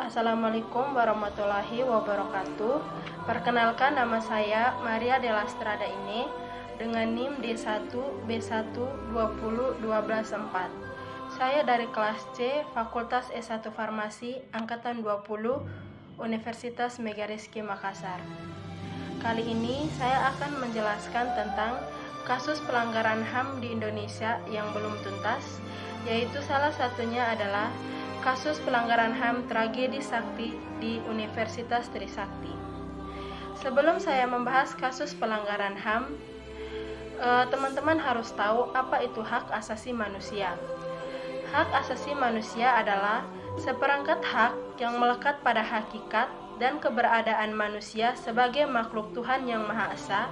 Assalamualaikum warahmatullahi wabarakatuh. Perkenalkan, nama saya Maria Della Strada ini dengan NIM D1B1201214. Saya dari kelas C, Fakultas S1 Farmasi Angkatan 20, Universitas Megariski Makassar. Kali ini saya akan menjelaskan tentang kasus pelanggaran HAM di Indonesia yang belum tuntas, yaitu salah satunya adalah kasus pelanggaran HAM tragedi Sakti di Universitas Trisakti. Sebelum saya membahas kasus pelanggaran HAM, teman-teman harus tahu apa itu hak asasi manusia. Hak asasi manusia adalah seperangkat hak yang melekat pada hakikat dan keberadaan manusia sebagai makhluk Tuhan yang Maha Esa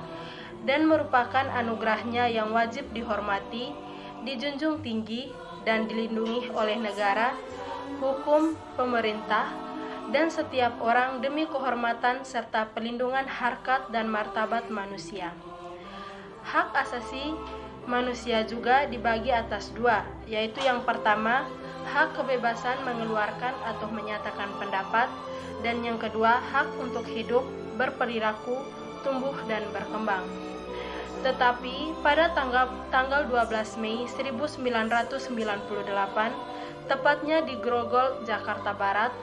dan merupakan anugerahnya yang wajib dihormati, dijunjung tinggi, dan dilindungi oleh negara, hukum, pemerintah, dan setiap orang demi kehormatan serta pelindungan harkat dan martabat manusia. Hak asasi manusia juga dibagi atas dua, yaitu yang pertama, hak kebebasan mengeluarkan atau menyatakan pendapat, dan yang kedua, hak untuk hidup, berperilaku, tumbuh, dan berkembang. Tetapi pada tanggal 12 Mei 1998, tepatnya di Grogol, Jakarta Barat,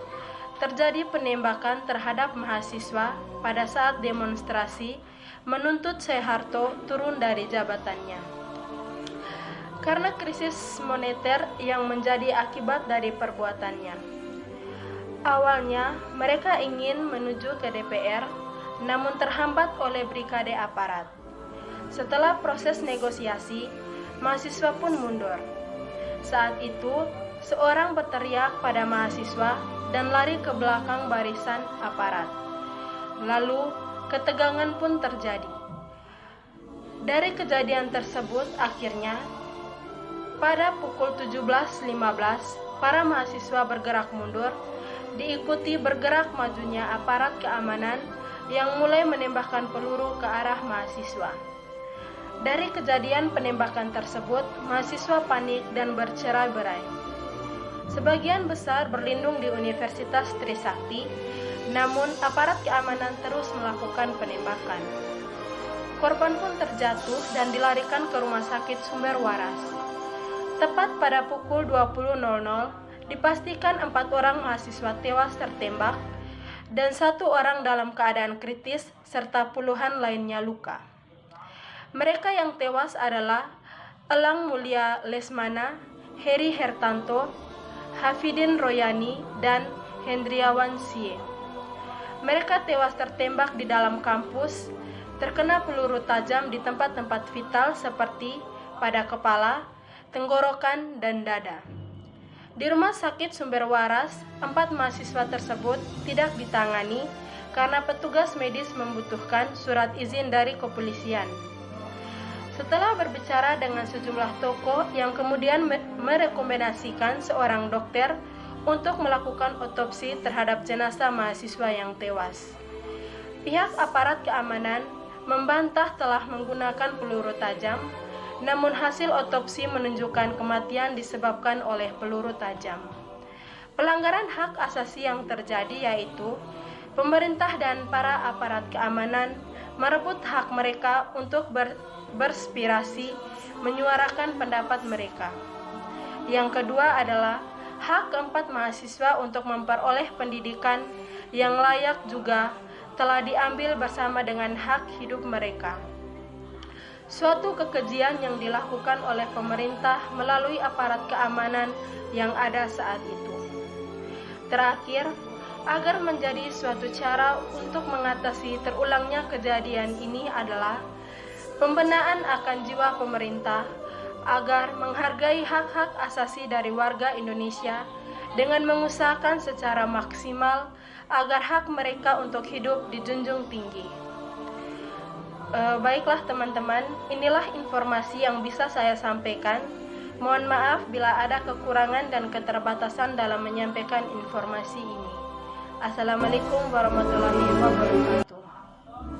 terjadi penembakan terhadap mahasiswa pada saat demonstrasi menuntut Soeharto turun dari jabatannya. Karena krisis moneter yang menjadi akibat dari perbuatannya. Awalnya, mereka ingin menuju ke DPR, namun terhambat oleh brigade aparat. Setelah proses negosiasi, mahasiswa pun mundur. Saat itu, seorang berteriak pada mahasiswa dan lari ke belakang barisan aparat. Lalu, ketegangan pun terjadi. Dari kejadian tersebut, akhirnya, pada pukul 17.15, para mahasiswa bergerak mundur, diikuti bergerak majunya aparat keamanan yang mulai menembakkan peluru ke arah mahasiswa. Dari kejadian penembakan tersebut, mahasiswa panik dan bercerai-berai. Sebagian besar berlindung di Universitas Trisakti, namun aparat keamanan terus melakukan penembakan. Korban pun terjatuh dan dilarikan ke Rumah Sakit Sumber Waras. Tepat pada pukul 20.00, dipastikan 4 orang mahasiswa tewas tertembak dan 1 orang dalam keadaan kritis serta puluhan lainnya luka. Mereka yang tewas adalah Elang Mulia Lesmana, Heri Hertanto, Hafidin Royani, dan Hendriawan Sie. Mereka tewas tertembak di dalam kampus, terkena peluru tajam di tempat-tempat vital seperti pada kepala, tenggorokan, dan dada. Di Rumah Sakit Sumber Waras, 4 mahasiswa tersebut tidak ditangani karena petugas medis membutuhkan surat izin dari kepolisian. Setelah berbicara dengan sejumlah tokoh yang kemudian merekomendasikan seorang dokter untuk melakukan otopsi terhadap jenazah mahasiswa yang tewas. Pihak aparat keamanan membantah telah menggunakan peluru tajam, namun hasil otopsi menunjukkan kematian disebabkan oleh peluru tajam. Pelanggaran hak asasi yang terjadi yaitu pemerintah dan para aparat keamanan merebut hak mereka untuk berspirasi, menyuarakan pendapat mereka. Yang kedua adalah hak keempat mahasiswa untuk memperoleh pendidikan yang layak juga telah diambil bersama dengan hak hidup mereka. Suatu kekejian yang dilakukan oleh pemerintah melalui aparat keamanan yang ada saat itu. Terakhir, agar menjadi suatu cara untuk mengatasi terulangnya kejadian ini adalah pembenahan akan jiwa pemerintah agar menghargai hak-hak asasi dari warga Indonesia dengan mengusahakan secara maksimal agar hak mereka untuk hidup dijunjung tinggi. Baiklah teman-teman, inilah informasi yang bisa saya sampaikan. Mohon maaf bila ada kekurangan dan keterbatasan dalam menyampaikan informasi ini. Assalamualaikum warahmatullahi wabarakatuh.